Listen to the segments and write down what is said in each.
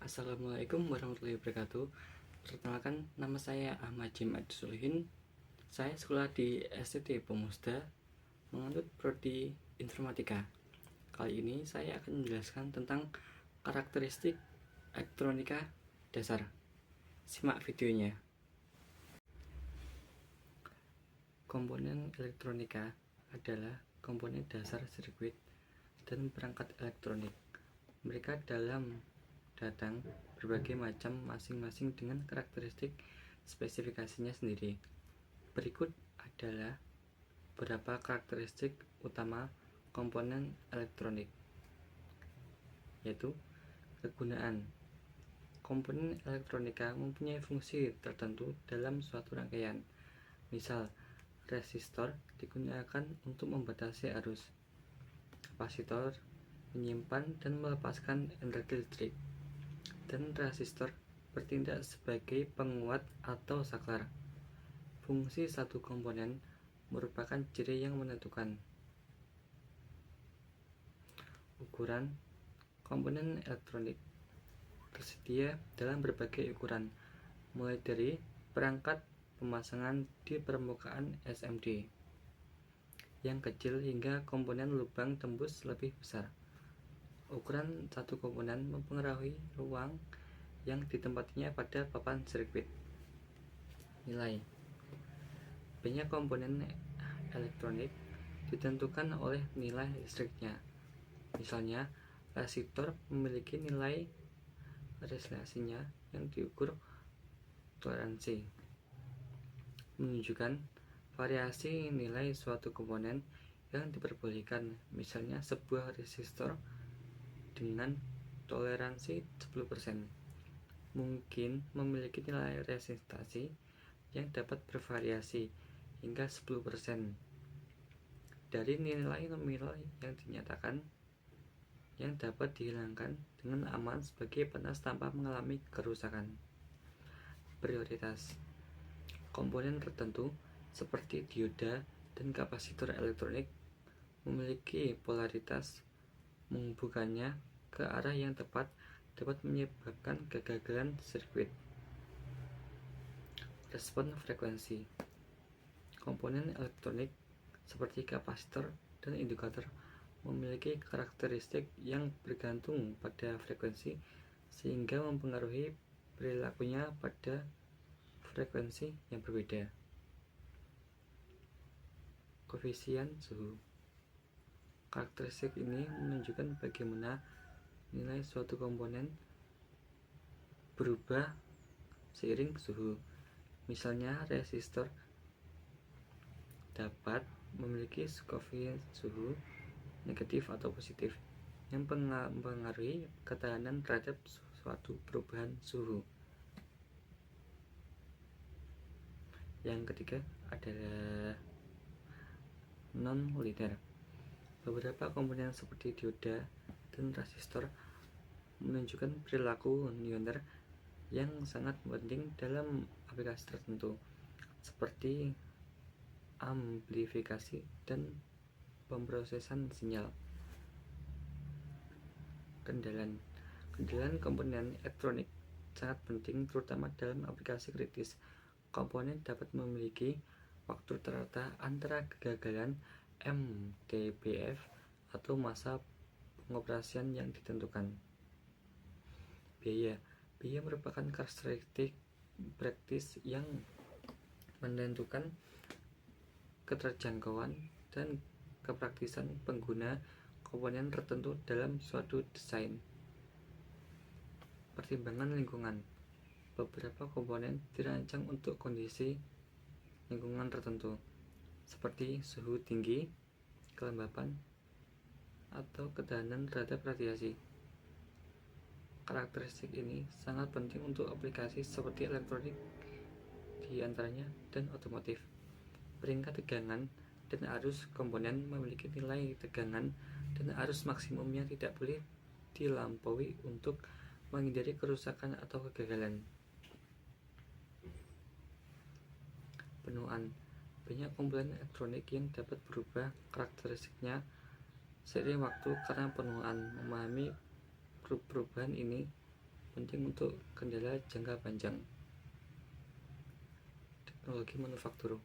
Assalamualaikum warahmatullahi wabarakatuh. Perkenalkan, nama saya Ahmad Jimad Sulihin. Saya sekolah di STT Pemusda, menganut prodi Informatika. Kali ini saya akan menjelaskan tentang karakteristik elektronika dasar. Simak videonya. Komponen elektronika adalah komponen dasar sirkuit dan perangkat elektronik. Mereka datang berbagai macam, masing-masing dengan karakteristik spesifikasinya sendiri. Berikut adalah beberapa karakteristik utama komponen elektronik, yaitu kegunaan. Komponen elektronika mempunyai fungsi tertentu dalam suatu rangkaian. Misal, resistor digunakan untuk membatasi arus, kapasitor menyimpan dan melepaskan energi listrik, dan resistor bertindak sebagai penguat atau saklar. Fungsi satu komponen merupakan ciri yang menentukan. Ukuran komponen elektronik tersedia dalam berbagai ukuran, mulai dari perangkat pemasangan di permukaan SMD yang kecil hingga komponen lubang tembus lebih besar. Ukuran satu komponen mempengaruhi ruang yang ditempatinya pada papan sirkuit. Nilai banyak komponen elektronik ditentukan oleh nilai listriknya. Misalnya, resistor memiliki nilai resistasinya yang diukur toleransi, menunjukkan variasi nilai suatu komponen yang diperbolehkan. Misalnya, sebuah resistor dengan toleransi 10% mungkin memiliki nilai resistasi yang dapat bervariasi hingga 10% dari nilai nominal yang dinyatakan, yang dapat dihilangkan dengan aman sebagai panas tanpa mengalami kerusakan. Prioritas komponen tertentu seperti dioda dan kapasitor elektronik memiliki polaritas. Menghubungkannya ke arah yang tepat dapat menyebabkan kegagalan sirkuit. Respon frekuensi komponen elektronik seperti kapasitor dan indikator memiliki karakteristik yang bergantung pada frekuensi, sehingga mempengaruhi perilakunya pada frekuensi yang berbeda. Koefisien suhu karakteristik ini menunjukkan bagaimana nilai suatu komponen berubah seiring suhu. Misalnya, resistor dapat memiliki koefisien suhu negatif atau positif yang mempengaruhi ketahanan terhadap suatu perubahan suhu. Yang ketiga adalah non-linear. Beberapa komponen seperti dioda dan resistor menunjukkan perilaku nonlinear yang sangat penting dalam aplikasi tertentu, seperti amplifikasi dan pemrosesan sinyal. Kendalian komponen elektronik sangat penting, terutama dalam aplikasi kritis. Komponen dapat memiliki waktu rata antara kegagalan MTBF atau masa pengoperasian yang ditentukan. Biaya merupakan karakteristik praktis yang menentukan keterjangkauan dan kepraktisan pengguna komponen tertentu dalam suatu desain. Pertimbangan lingkungan. Beberapa komponen dirancang untuk kondisi lingkungan tertentu, seperti suhu tinggi, kelembapan, atau ketahanan terhadap radiasi. Karakteristik ini sangat penting untuk aplikasi seperti elektronik, diantaranya, dan otomotif. Peringkat tegangan dan arus komponen memiliki nilai tegangan dan arus maksimum yang tidak boleh dilampaui untuk menghindari kerusakan atau kegagalan. Penuaan banyak komponen elektronik yang dapat berubah karakteristiknya seiring waktu karena penuaan. Memahami perubahan ini penting untuk kendala jangka panjang. Teknologi manufaktur.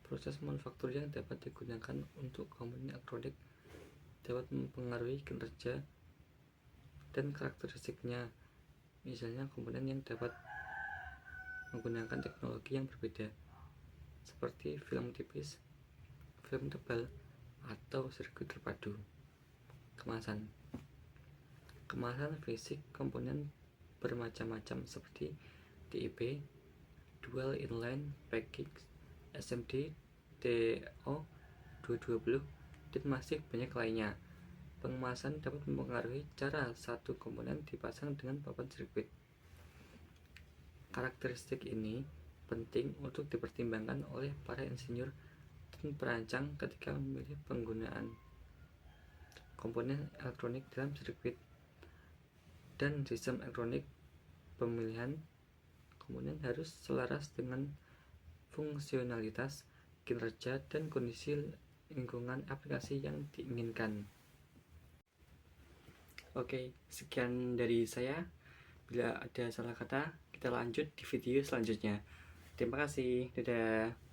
Proses manufaktur yang dapat digunakan untuk komponen elektronik dapat mempengaruhi kinerja dan karakteristiknya. Misalnya komponen yang dapat menggunakan teknologi yang berbeda, seperti film tipis, film tebal, atau sirkuit terpadu. Kemasan. Kemasan fisik komponen bermacam-macam seperti DIP, Dual Inline Package, SMD, TO220, dan masih banyak lainnya. Pengemasan dapat mempengaruhi cara satu komponen dipasang dengan papan sirkuit. Karakteristik ini penting untuk dipertimbangkan oleh para insinyur dan perancang ketika memilih penggunaan komponen elektronik dalam sirkuit dan sistem elektronik. Pemilihan komponen harus selaras dengan fungsionalitas, kinerja, dan kondisi lingkungan aplikasi yang diinginkan. Oke, sekian dari saya. Bila ada salah kata, kita lanjut di video selanjutnya. Terima kasih. Dadah.